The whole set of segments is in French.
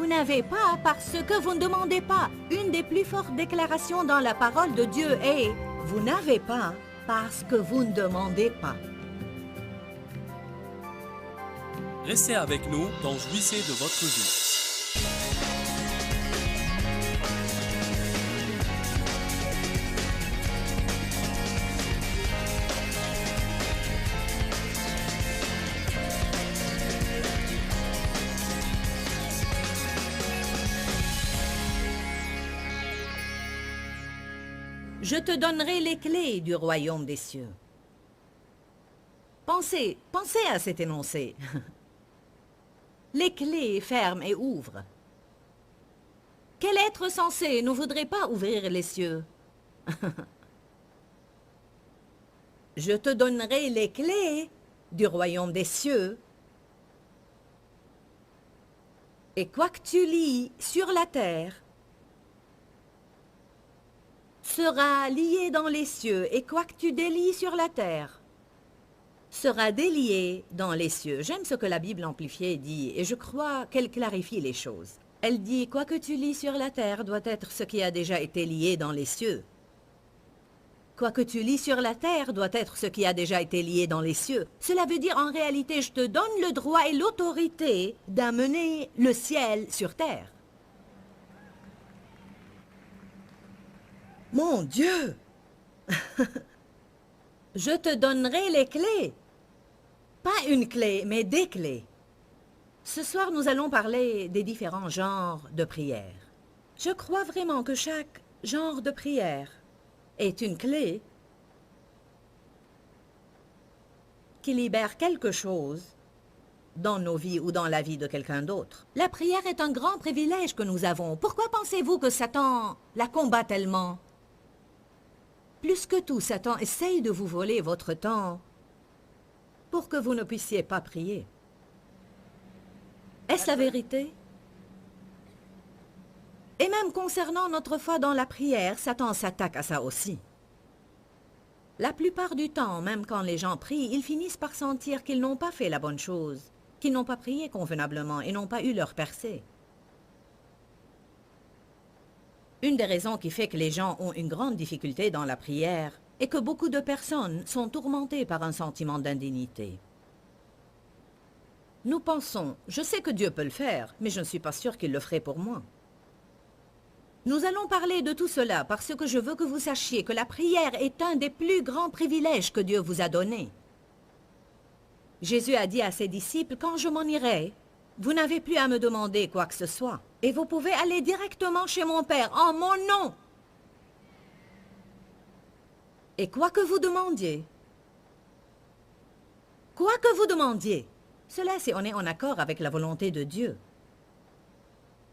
n'avez pas parce que vous ne demandez pas. Une des plus fortes déclarations dans la parole de Dieu est « Vous n'avez pas parce que vous ne demandez pas ». Restez avec nous dans Jouissez de votre vie. Je te donnerai les clés du royaume des cieux. Pensez à cet énoncé. Les clés ferment et ouvrent. Quel être sensé ne voudrait pas ouvrir les cieux? Je te donnerai les clés du royaume des cieux. Et quoi que tu lis sur la terre sera lié dans les cieux, et quoi que tu délies sur la terre sera délié dans les cieux. J'aime ce que la Bible amplifiée dit, et je crois qu'elle clarifie les choses. Elle dit, quoi que tu lis sur la terre doit être ce qui a déjà été lié dans les cieux. Quoi que tu lis sur la terre doit être ce qui a déjà été lié dans les cieux. Cela veut dire, en réalité, je te donne le droit et l'autorité d'amener le ciel sur terre. Mon Dieu! Je te donnerai les clés. Pas une clé, mais des clés. Ce soir, nous allons parler des différents genres de prières. Je crois vraiment que chaque genre de prière est une clé qui libère quelque chose dans nos vies ou dans la vie de quelqu'un d'autre. La prière est un grand privilège que nous avons. Pourquoi pensez-vous que Satan la combat tellement? Plus que tout, Satan essaye de vous voler votre temps pour que vous ne puissiez pas prier. Est-ce la vérité? Et même concernant notre foi dans la prière, Satan s'attaque à ça aussi. La plupart du temps, même quand les gens prient, ils finissent par sentir qu'ils n'ont pas fait la bonne chose, qu'ils n'ont pas prié convenablement et n'ont pas eu leur percée. Une des raisons qui fait que les gens ont une grande difficulté dans la prière est que beaucoup de personnes sont tourmentées par un sentiment d'indignité. Nous pensons, je sais que Dieu peut le faire, mais je ne suis pas sûre qu'il le ferait pour moi. Nous allons parler de tout cela parce que je veux que vous sachiez que la prière est un des plus grands privilèges que Dieu vous a donnés. Jésus a dit à ses disciples, « Quand je m'en irai, vous n'avez plus à me demander quoi que ce soit. Et vous pouvez aller directement chez mon Père en mon nom. Et quoi que vous demandiez, cela c'est on est en accord avec la volonté de Dieu.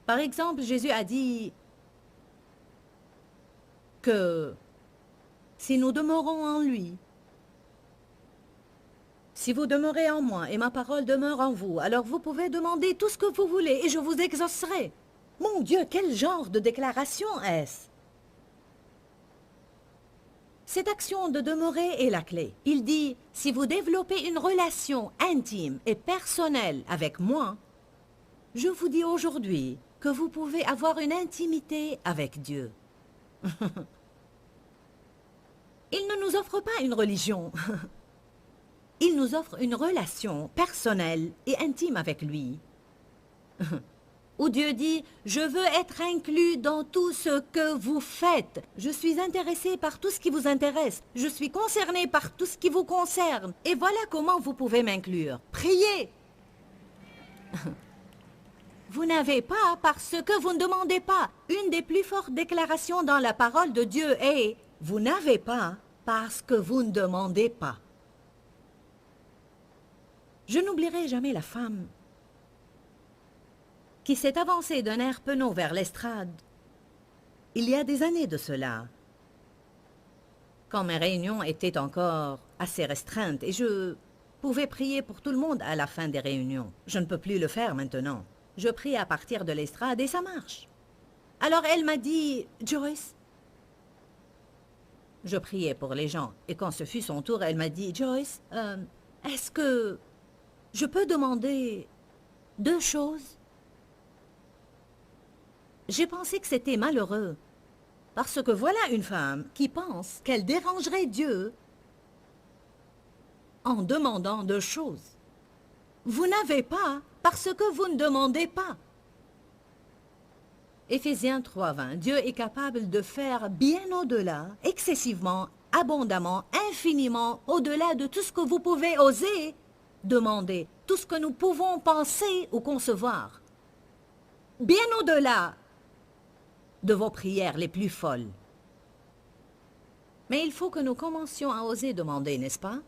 Par exemple, Jésus a dit que si nous demeurons en lui, si vous demeurez en moi et ma parole demeure en vous, alors vous pouvez demander tout ce que vous voulez et je vous exaucerai. Mon Dieu, quel genre de déclaration est-ce? Cette action de demeurer est la clé. Il dit, si vous développez une relation intime et personnelle avec moi, je vous dis aujourd'hui que vous pouvez avoir une intimité avec Dieu. Il ne nous offre pas une religion. Il nous offre une relation personnelle et intime avec lui. Où Dieu dit, je veux être inclus dans tout ce que vous faites. Je suis intéressé par tout ce qui vous intéresse. Je suis concerné par tout ce qui vous concerne. Et voilà comment vous pouvez m'inclure. Priez. Vous n'avez pas parce que vous ne demandez pas. Une des plus fortes déclarations dans la parole de Dieu est, vous n'avez pas parce que vous ne demandez pas. Je n'oublierai jamais la femme qui s'est avancée d'un air penaud vers l'estrade il y a des années de cela, quand mes réunions étaient encore assez restreintes et je pouvais prier pour tout le monde à la fin des réunions. Je ne peux plus le faire maintenant. Je prie à partir de l'estrade et ça marche. Alors elle m'a dit, Joyce, je priais pour les gens et quand ce fut son tour, elle m'a dit, Joyce, est-ce que je peux demander 2 choses? J'ai pensé que c'était malheureux. Parce que voilà une femme qui pense qu'elle dérangerait Dieu en demandant de choses. Vous n'avez pas parce que vous ne demandez pas. Éphésiens 3:20, Dieu est capable de faire bien au-delà, excessivement, abondamment, infiniment, au-delà de tout ce que vous pouvez oser demander, tout ce que nous pouvons penser ou concevoir. Bien au-delà de vos prières les plus folles. Mais il faut que nous commencions à oser demander, n'est-ce pas?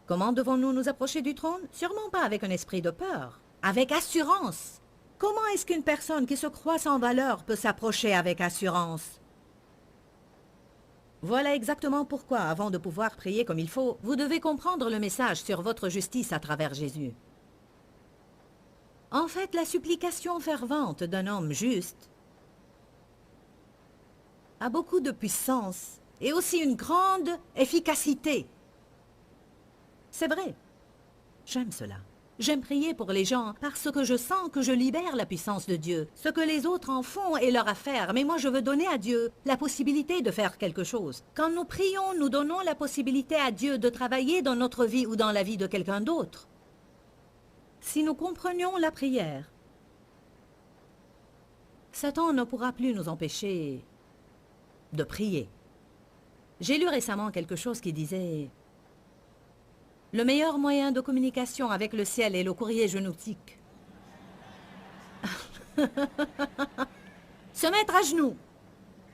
Comment devons-nous nous approcher du trône? Sûrement pas avec un esprit de peur, avec assurance. Comment est-ce qu'une personne qui se croit sans valeur peut s'approcher avec assurance? Voilà exactement pourquoi, avant de pouvoir prier comme il faut, vous devez comprendre le message sur votre justice à travers Jésus. En fait, la supplication fervente d'un homme juste a beaucoup de puissance et aussi une grande efficacité. C'est vrai. J'aime cela. J'aime prier pour les gens parce que je sens que je libère la puissance de Dieu. Ce que les autres en font est leur affaire, mais moi je veux donner à Dieu la possibilité de faire quelque chose. Quand nous prions, nous donnons la possibilité à Dieu de travailler dans notre vie ou dans la vie de quelqu'un d'autre. Si nous comprenions la prière, Satan ne pourra plus nous empêcher de prier. J'ai lu récemment quelque chose qui disait: le meilleur moyen de communication avec le ciel est le courrier génétique. Se mettre à genoux.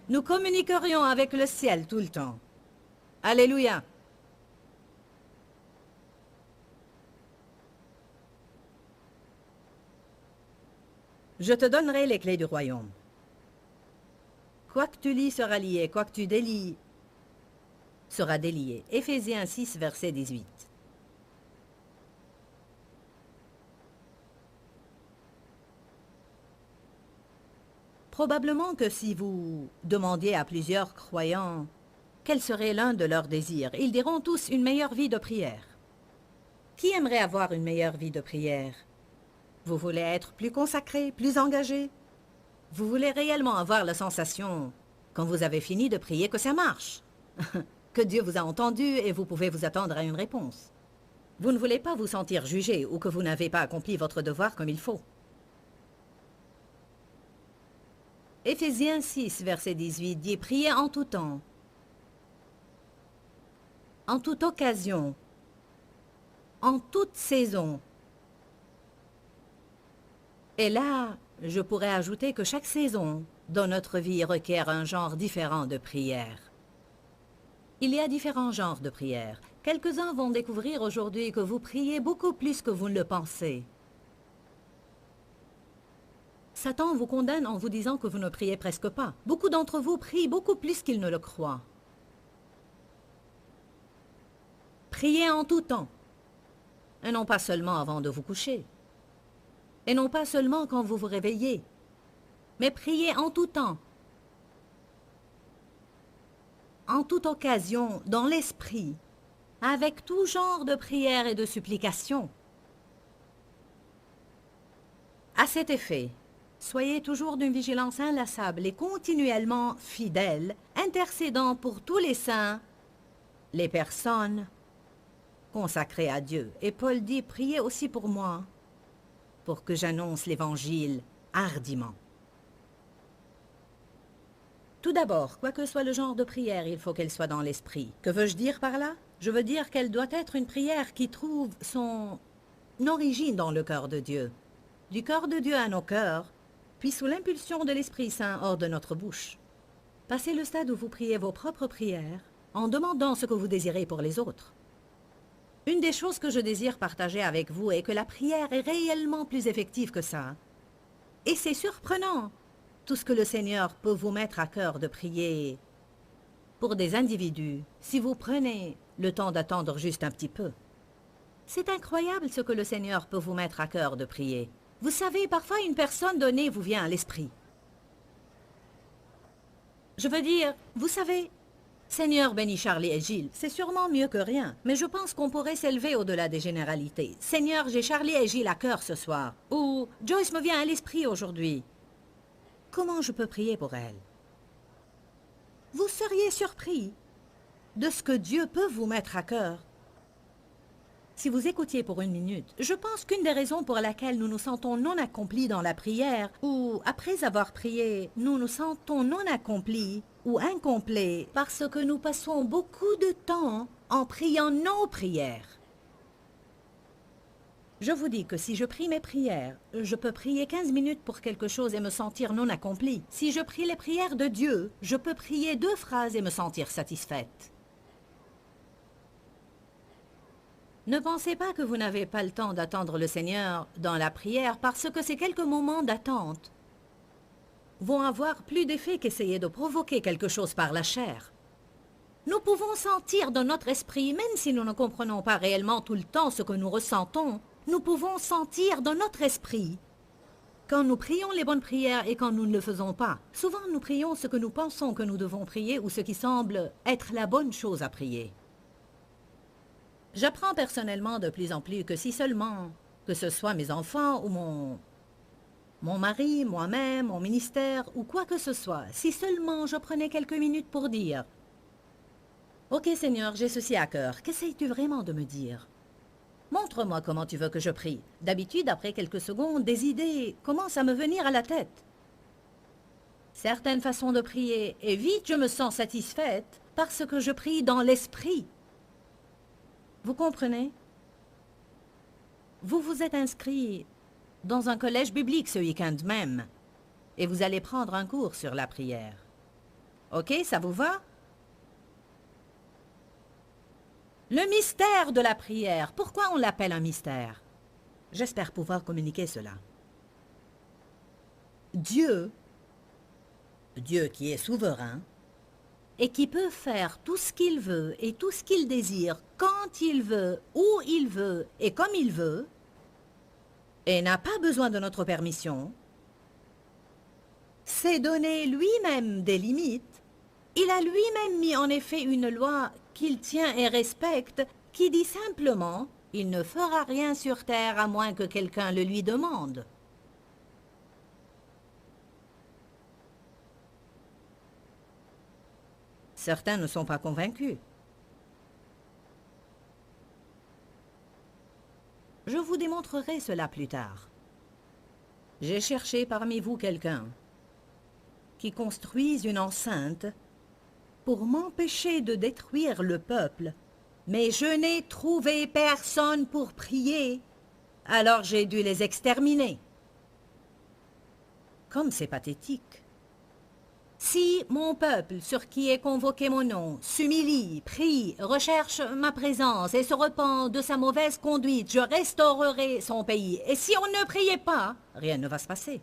Nous communiquerions avec le ciel tout le temps. Alléluia. Je te donnerai les clés du royaume. Quoi que tu lis sera lié, quoi que tu délies sera délié. Éphésiens 6, verset 18. Probablement que si vous demandiez à plusieurs croyants quel serait l'un de leurs désirs, ils diront tous une meilleure vie de prière. Qui aimerait avoir une meilleure vie de prière? Vous voulez être plus consacré, plus engagé? Vous voulez réellement avoir la sensation, quand vous avez fini de prier, que ça marche, que Dieu vous a entendu et vous pouvez vous attendre à une réponse. Vous ne voulez pas vous sentir jugé ou que vous n'avez pas accompli votre devoir comme il faut. Éphésiens 6, verset 18 dit « Priez en tout temps, en toute occasion, en toute saison. » Et là, je pourrais ajouter que chaque saison dans notre vie requiert un genre différent de prière. Il y a différents genres de prières. Quelques-uns vont découvrir aujourd'hui que vous priez beaucoup plus que vous ne le pensez. Satan vous condamne en vous disant que vous ne priez presque pas. Beaucoup d'entre vous prient beaucoup plus qu'ils ne le croient. Priez en tout temps, et non pas seulement avant de vous coucher, et non pas seulement quand vous vous réveillez, mais priez en tout temps, en toute occasion, dans l'esprit, avec tout genre de prières et de supplications. À cet effet, soyez toujours d'une vigilance inlassable et continuellement fidèle, intercédant pour tous les saints, les personnes consacrées à Dieu. Et Paul dit, priez aussi pour moi, pour que j'annonce l'Évangile hardiment. Tout d'abord, quoi que soit le genre de prière, il faut qu'elle soit dans l'esprit. Que veux-je dire par là? Je veux dire qu'elle doit être une prière qui trouve son origine dans le cœur de Dieu. Du cœur de Dieu à nos cœurs, puis sous l'impulsion de l'Esprit Saint hors de notre bouche. Passez le stade où vous priez vos propres prières en demandant ce que vous désirez pour les autres. Une des choses que je désire partager avec vous est que la prière est réellement plus effective que ça. Et c'est surprenant, tout ce que le Seigneur peut vous mettre à cœur de prier pour des individus, si vous prenez le temps d'attendre juste un petit peu. C'est incroyable ce que le Seigneur peut vous mettre à cœur de prier. Vous savez, parfois une personne donnée vous vient à l'esprit. Je veux dire, vous savez, Seigneur bénis Charlie et Gilles, c'est sûrement mieux que rien, mais je pense qu'on pourrait s'élever au-delà des généralités. Seigneur, j'ai Charlie et Gilles à cœur ce soir. Ou Joyce me vient à l'esprit aujourd'hui. comment je peux prier pour elle? Vous seriez surpris de ce que Dieu peut vous mettre à cœur. Si vous écoutiez pour une minute, je pense qu'une des raisons pour laquelle nous nous sentons non accomplis dans la prière, ou après avoir prié, nous nous sentons non accomplis ou incomplets, parce que nous passons beaucoup de temps en priant nos prières. Je vous dis que si je prie mes prières, je peux prier 15 minutes pour quelque chose et me sentir non accompli. Si je prie les prières de Dieu, je peux prier 2 phrases et me sentir satisfaite. Ne pensez pas que vous n'avez pas le temps d'attendre le Seigneur dans la prière parce que ces quelques moments d'attente vont avoir plus d'effet qu'essayer de provoquer quelque chose par la chair. Nous pouvons sentir dans notre esprit, même si nous ne comprenons pas réellement tout le temps ce que nous ressentons, nous pouvons sentir dans notre esprit quand nous prions les bonnes prières et quand nous ne le faisons pas. Souvent, nous prions ce que nous pensons que nous devons prier ou ce qui semble être la bonne chose à prier. J'apprends personnellement de plus en plus que si seulement, que ce soit mes enfants ou mon mari, moi-même, mon ministère ou quoi que ce soit, si seulement je prenais quelques minutes pour dire « Ok Seigneur, j'ai ceci à cœur, qu'essayes-tu vraiment de me dire? Montre-moi comment tu veux que je prie. » D'habitude, après quelques secondes, des idées commencent à me venir à la tête. Certaines façons de prier, et vite je me sens satisfaite parce que je prie dans l'esprit. Vous comprenez? Vous vous êtes inscrit dans un collège biblique ce week-end même et vous allez prendre un cours sur la prière. Ok, ça vous va? Le mystère de la prière. Pourquoi on l'appelle un mystère? J'espère pouvoir communiquer cela. Dieu qui est souverain, et qui peut faire tout ce qu'il veut et tout ce qu'il désire, quand il veut, où il veut et comme il veut, et n'a pas besoin de notre permission, s'est donné lui-même des limites. Il a lui-même mis en effet une loi qu'il tient et respecte, qui dit simplement « Il ne fera rien sur terre à moins que quelqu'un le lui demande ». Certains ne sont pas convaincus. Je vous démontrerai cela plus tard. J'ai cherché parmi vous quelqu'un qui construise une enceinte pour m'empêcher de détruire le peuple, mais je n'ai trouvé personne pour prier, alors j'ai dû les exterminer. Comme c'est pathétique. Si mon peuple, sur qui est convoqué mon nom, s'humilie, prie, recherche ma présence et se repent de sa mauvaise conduite, je restaurerai son pays. Et si on ne priait pas, rien ne va se passer.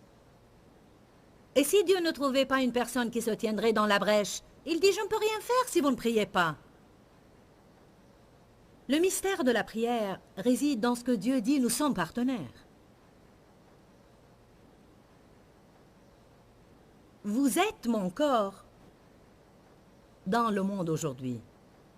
Et si Dieu ne trouvait pas une personne qui se tiendrait dans la brèche, il dit « Je ne peux rien faire si vous ne priez pas ». Le mystère de la prière réside dans ce que Dieu dit « Nous sommes partenaires ». Vous êtes mon corps dans le monde aujourd'hui.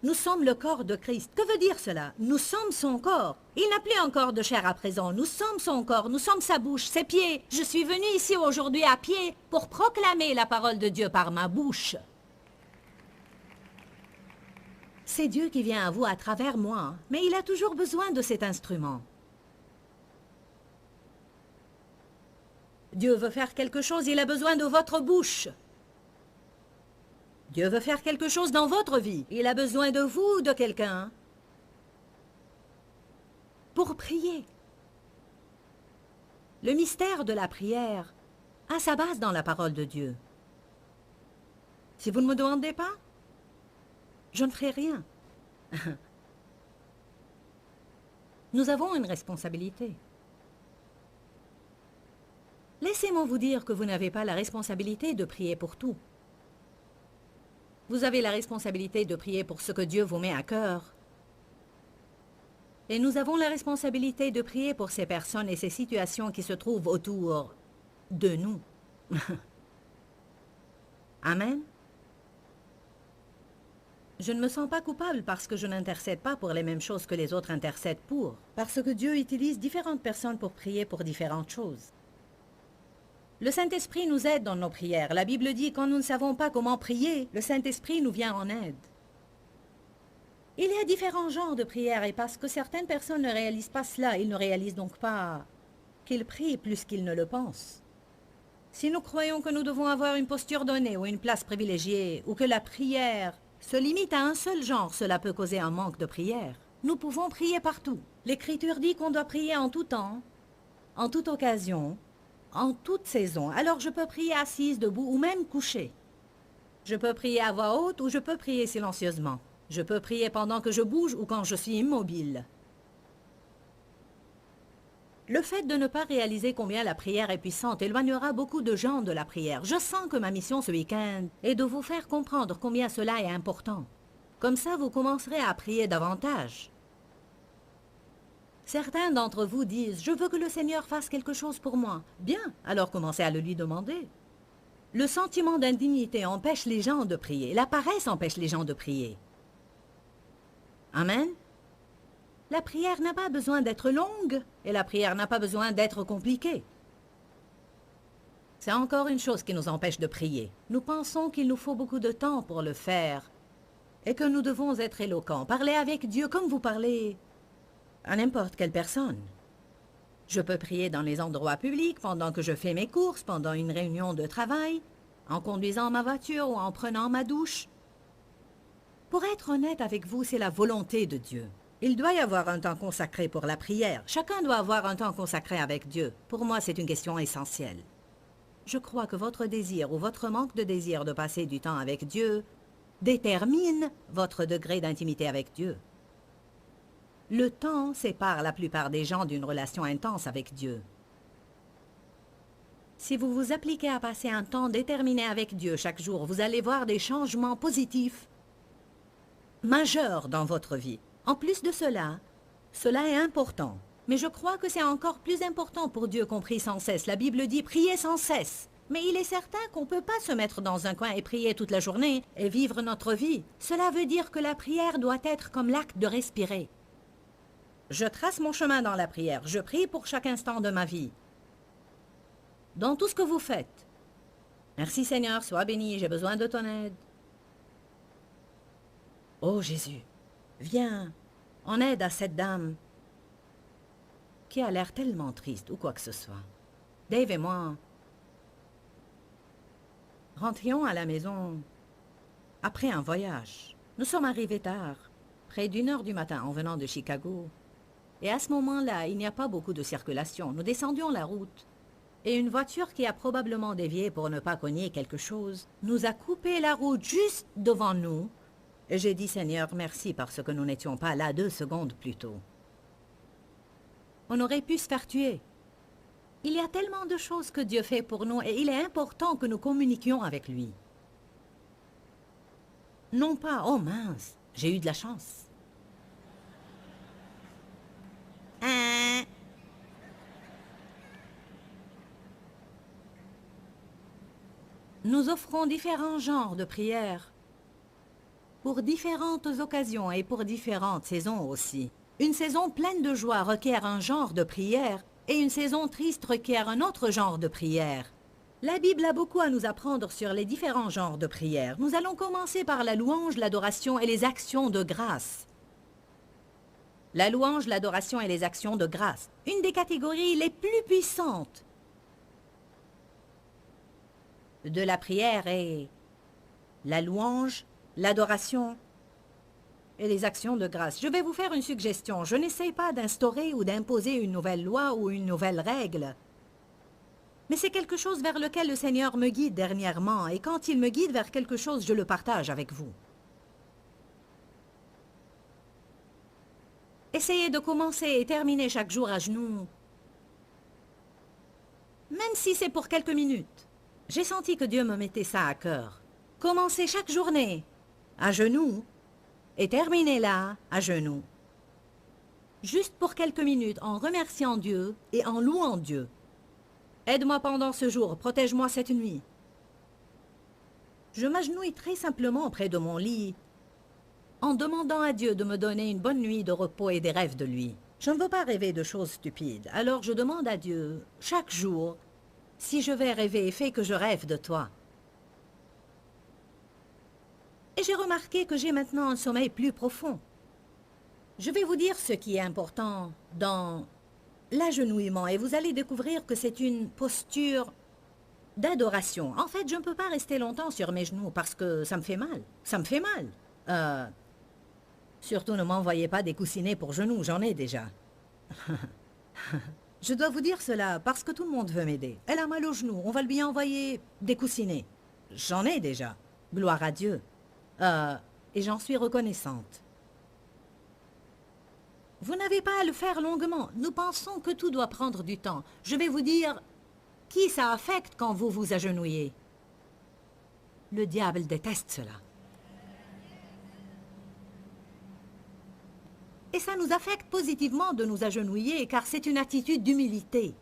Nous sommes le corps de Christ. Que veut dire cela? Nous sommes son corps. Il n'a plus encore de chair à présent. Nous sommes son corps, nous sommes sa bouche, ses pieds. Je suis venu ici aujourd'hui à pied pour proclamer la parole de Dieu par ma bouche. C'est Dieu qui vient à vous à travers moi, mais il a toujours besoin de cet instrument. Dieu veut faire quelque chose, il a besoin de votre bouche. Dieu veut faire quelque chose dans votre vie, il a besoin de vous, de quelqu'un, pour prier. Le mystère de la prière a sa base dans la parole de Dieu. Si vous ne me demandez pas, je ne ferai rien. Nous avons une responsabilité. Laissez-moi vous dire que vous n'avez pas la responsabilité de prier pour tout. Vous avez la responsabilité de prier pour ce que Dieu vous met à cœur. Et nous avons la responsabilité de prier pour ces personnes et ces situations qui se trouvent autour de nous. Amen. Je ne me sens pas coupable parce que je n'intercède pas pour les mêmes choses que les autres intercèdent pour. Parce que Dieu utilise différentes personnes pour prier pour différentes choses. Le Saint-Esprit nous aide dans nos prières. La Bible dit, quand nous ne savons pas comment prier, le Saint-Esprit nous vient en aide. Il y a différents genres de prières et parce que certaines personnes ne réalisent pas cela, ils ne réalisent donc pas qu'ils prient plus qu'ils ne le pensent. Si nous croyons que nous devons avoir une posture donnée ou une place privilégiée, ou que la prière se limite à un seul genre, cela peut causer un manque de prière. Nous pouvons prier partout. L'Écriture dit qu'on doit prier en tout temps, en toute occasion, en toute saison. Alors je peux prier assise, debout ou même couchée. Je peux prier à voix haute ou je peux prier silencieusement. Je peux prier pendant que je bouge ou quand je suis immobile. Le fait de ne pas réaliser combien la prière est puissante éloignera beaucoup de gens de la prière. Je sens que ma mission ce week-end est de vous faire comprendre combien cela est important. Comme ça, vous commencerez à prier davantage. Certains d'entre vous disent « Je veux que le Seigneur fasse quelque chose pour moi. » Bien, alors commencez à le lui demander. Le sentiment d'indignité empêche les gens de prier. La paresse empêche les gens de prier. Amen. La prière n'a pas besoin d'être longue et la prière n'a pas besoin d'être compliquée. C'est encore une chose qui nous empêche de prier. Nous pensons qu'il nous faut beaucoup de temps pour le faire et que nous devons être éloquents. Parler avec Dieu comme vous parlez à n'importe quelle personne. Je peux prier dans les endroits publics, pendant que je fais mes courses, pendant une réunion de travail, en conduisant ma voiture ou en prenant ma douche. Pour être honnête avec vous, c'est la volonté de Dieu. Il doit y avoir un temps consacré pour la prière. Chacun doit avoir un temps consacré avec Dieu. Pour moi, c'est une question essentielle. Je crois que votre désir ou votre manque de désir de passer du temps avec Dieu détermine votre degré d'intimité avec Dieu. Le temps sépare la plupart des gens d'une relation intense avec Dieu. Si vous vous appliquez à passer un temps déterminé avec Dieu chaque jour, vous allez voir des changements positifs majeurs dans votre vie. En plus de cela, cela est important. Mais je crois que c'est encore plus important pour Dieu qu'on prie sans cesse. La Bible dit « priez sans cesse ». Mais il est certain qu'on ne peut pas se mettre dans un coin et prier toute la journée et vivre notre vie. Cela veut dire que la prière doit être comme l'acte de respirer. Je trace mon chemin dans la prière. Je prie pour chaque instant de ma vie. Dans tout ce que vous faites. Merci Seigneur, sois béni, j'ai besoin de ton aide. Oh Jésus, viens en aide à cette dame qui a l'air tellement triste ou quoi que ce soit. Dave et moi rentrions à la maison après un voyage. Nous sommes arrivés tard, près d'1 h du matin en venant de Chicago. Et à ce moment-là, il n'y a pas beaucoup de circulation. Nous descendions la route et une voiture qui a probablement dévié pour ne pas cogner quelque chose nous a coupé la route juste devant nous. Et j'ai dit, Seigneur, merci parce que nous n'étions pas là 2 secondes plus tôt. On aurait pu se faire tuer. Il y a tellement de choses que Dieu fait pour nous et il est important que nous communiquions avec lui. Non pas, oh mince, j'ai eu de la chance. Nous offrons différents genres de prières pour différentes occasions et pour différentes saisons aussi. Une saison pleine de joie requiert un genre de prière et une saison triste requiert un autre genre de prière. La Bible a beaucoup à nous apprendre sur les différents genres de prières. Nous allons commencer par la louange, l'adoration et les actions de grâce. La louange, l'adoration et les actions de grâce. Une des catégories les plus puissantes de la prière est la louange, l'adoration et les actions de grâce. Je vais vous faire une suggestion. Je n'essaie pas d'instaurer ou d'imposer une nouvelle loi ou une nouvelle règle. Mais c'est quelque chose vers lequel le Seigneur me guide dernièrement. Et quand il me guide vers quelque chose, je le partage avec vous. Essayez de commencer et terminer chaque jour à genoux. Même si c'est pour quelques minutes. J'ai senti que Dieu me mettait ça à cœur. Commencez chaque journée à genoux et terminez là à genoux. Juste pour quelques minutes en remerciant Dieu et en louant Dieu. Aide-moi pendant ce jour, protège-moi cette nuit. Je m'agenouille très simplement près de mon lit en demandant à Dieu de me donner une bonne nuit de repos et des rêves de lui. Je ne veux pas rêver de choses stupides, alors je demande à Dieu chaque jour Si je vais rêver, fais que je rêve de toi. Et j'ai remarqué que j'ai maintenant un sommeil plus profond. Je vais vous dire ce qui est important dans l'agenouillement et vous allez découvrir que c'est une posture d'adoration. En fait, je ne peux pas rester longtemps sur mes genoux parce que ça me fait mal. Ça me fait mal. Surtout ne m'envoyez pas des coussinets pour genoux, j'en ai déjà. Je dois vous dire cela parce que tout le monde veut m'aider. Elle a mal aux genoux, on va lui envoyer des coussinets. J'en ai déjà. Gloire à Dieu. Et j'en suis reconnaissante. Vous n'avez pas à le faire longuement. Nous pensons que tout doit prendre du temps. Je vais vous dire qui ça affecte quand vous vous agenouillez. Le diable déteste cela. Et ça nous affecte positivement de nous agenouiller car c'est une attitude d'humilité.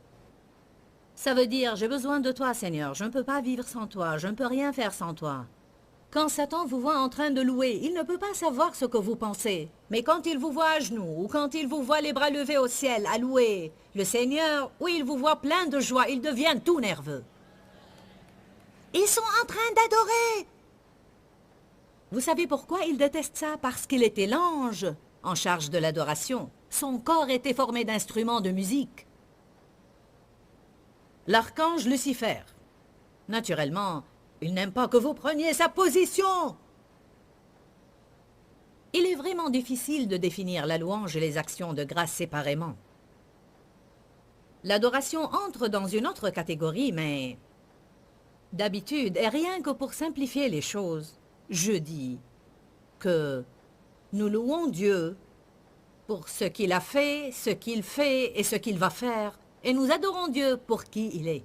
Ça veut dire, j'ai besoin de toi, Seigneur. Je ne peux pas vivre sans toi. Je ne peux rien faire sans toi. Quand Satan vous voit en train de louer, il ne peut pas savoir ce que vous pensez. Mais quand il vous voit à genoux, ou quand il vous voit les bras levés au ciel à louer le Seigneur, ou il vous voit plein de joie, il devient tout nerveux. Ils sont en train d'adorer. Vous savez pourquoi il déteste ça? Parce qu'il était l'ange en charge de l'adoration. Son corps était formé d'instruments de musique. L'archange Lucifer. Naturellement, il n'aime pas que vous preniez sa position. Il est vraiment difficile de définir la louange et les actions de grâce séparément. L'adoration entre dans une autre catégorie, mais d'habitude, et rien que pour simplifier les choses, je dis que nous louons Dieu pour ce qu'il a fait, ce qu'il fait et ce qu'il va faire, et nous adorons Dieu pour qui il est.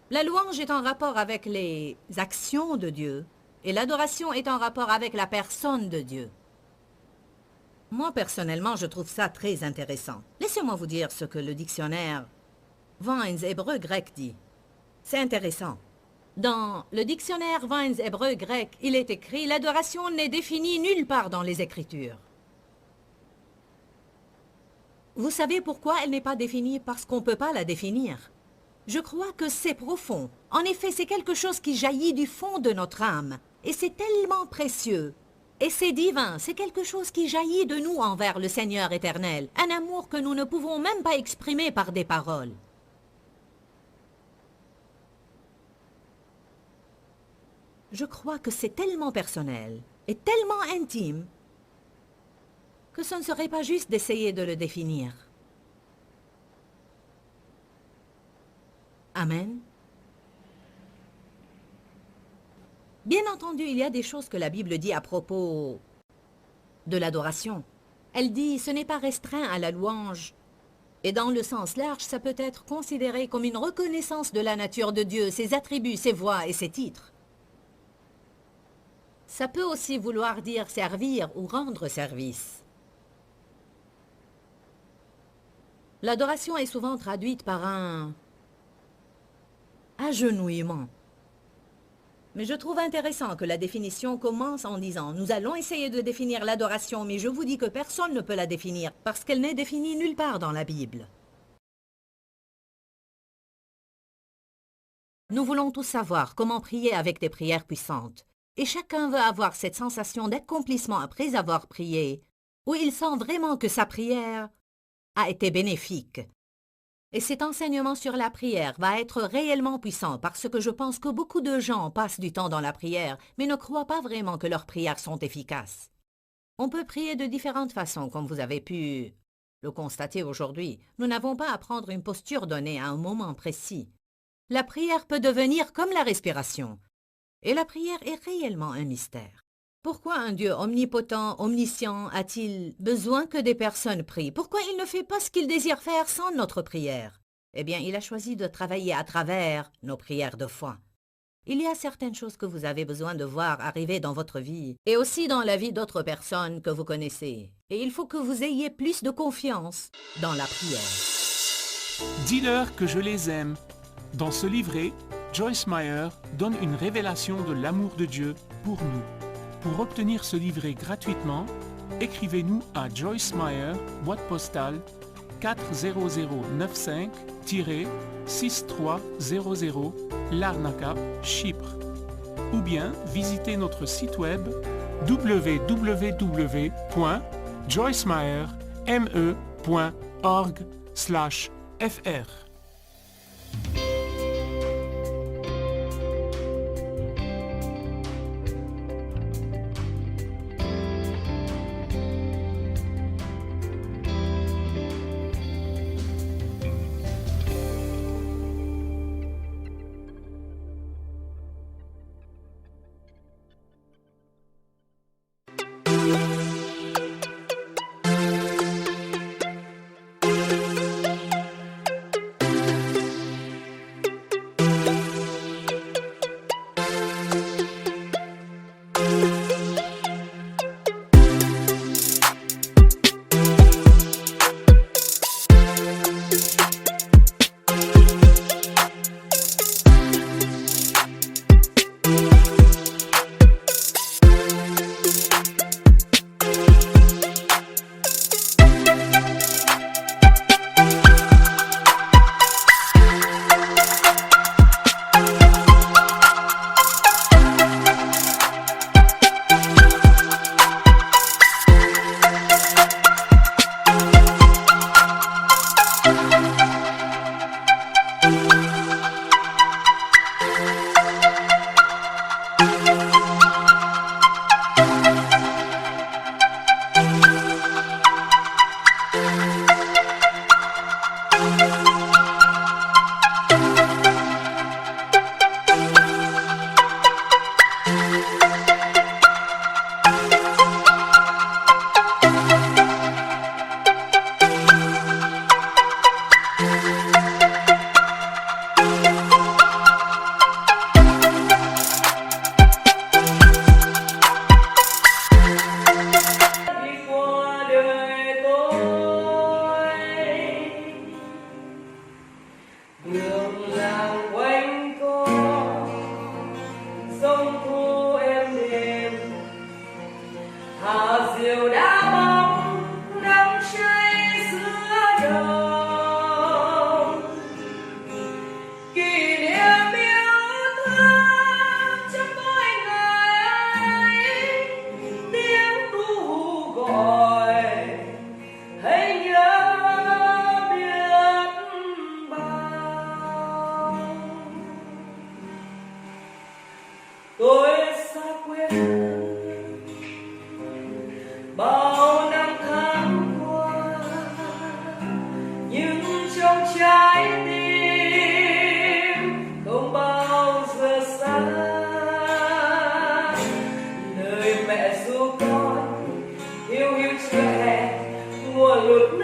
La louange est en rapport avec les actions de Dieu et l'adoration est en rapport avec la personne de Dieu. Moi, personnellement, je trouve ça très intéressant. Laissez-moi vous dire ce que le dictionnaire Vines hébreu-grec dit. C'est intéressant. Dans le dictionnaire Vines hébreu-grec, il est écrit « L'adoration n'est définie nulle part dans les Écritures ». Vous savez pourquoi elle n'est pas définie? Parce qu'on ne peut pas la définir. Je crois que c'est profond. En effet, c'est quelque chose qui jaillit du fond de notre âme. Et c'est tellement précieux. Et c'est divin. C'est quelque chose qui jaillit de nous envers le Seigneur éternel. Un amour que nous ne pouvons même pas exprimer par des paroles. Je crois que c'est tellement personnel et tellement intime que ce ne serait pas juste d'essayer de le définir. Amen. Bien entendu, il y a des choses que la Bible dit à propos de l'adoration. Elle dit, ce n'est pas restreint à la louange. Et dans le sens large, ça peut être considéré comme une reconnaissance de la nature de Dieu, ses attributs, ses voix et ses titres. Ça peut aussi vouloir dire servir ou rendre service. L'adoration est souvent traduite par un agenouillement. Mais je trouve intéressant que la définition commence en disant « Nous allons essayer de définir l'adoration, mais je vous dis que personne ne peut la définir, parce qu'elle n'est définie nulle part dans la Bible. » Nous voulons tous savoir comment prier avec des prières puissantes. Et chacun veut avoir cette sensation d'accomplissement après avoir prié, où il sent vraiment que sa prière a été bénéfique. Et cet enseignement sur la prière va être réellement puissant parce que je pense que beaucoup de gens passent du temps dans la prière, mais ne croient pas vraiment que leurs prières sont efficaces. On peut prier de différentes façons, comme vous avez pu le constater aujourd'hui. Nous n'avons pas à prendre une posture donnée à un moment précis. La prière peut devenir comme la respiration. Et la prière est réellement un mystère. Pourquoi un Dieu omnipotent, omniscient, a-t-il besoin que des personnes prient? Pourquoi il ne fait pas ce qu'il désire faire sans notre prière? Eh bien, il a choisi de travailler à travers nos prières de foi. Il y a certaines choses que vous avez besoin de voir arriver dans votre vie, et aussi dans la vie d'autres personnes que vous connaissez. Et il faut que vous ayez plus de confiance dans la prière. Dis-leur que je les aime. Dans ce livret, Joyce Meyer donne une révélation de l'amour de Dieu pour nous. Pour obtenir ce livret gratuitement, écrivez-nous à Joyce Meyer, boîte postale 40095, 6300 Larnaca, Chypre. Ou bien visitez notre site web www.joycemeyerme.org/fr. Mùa lụt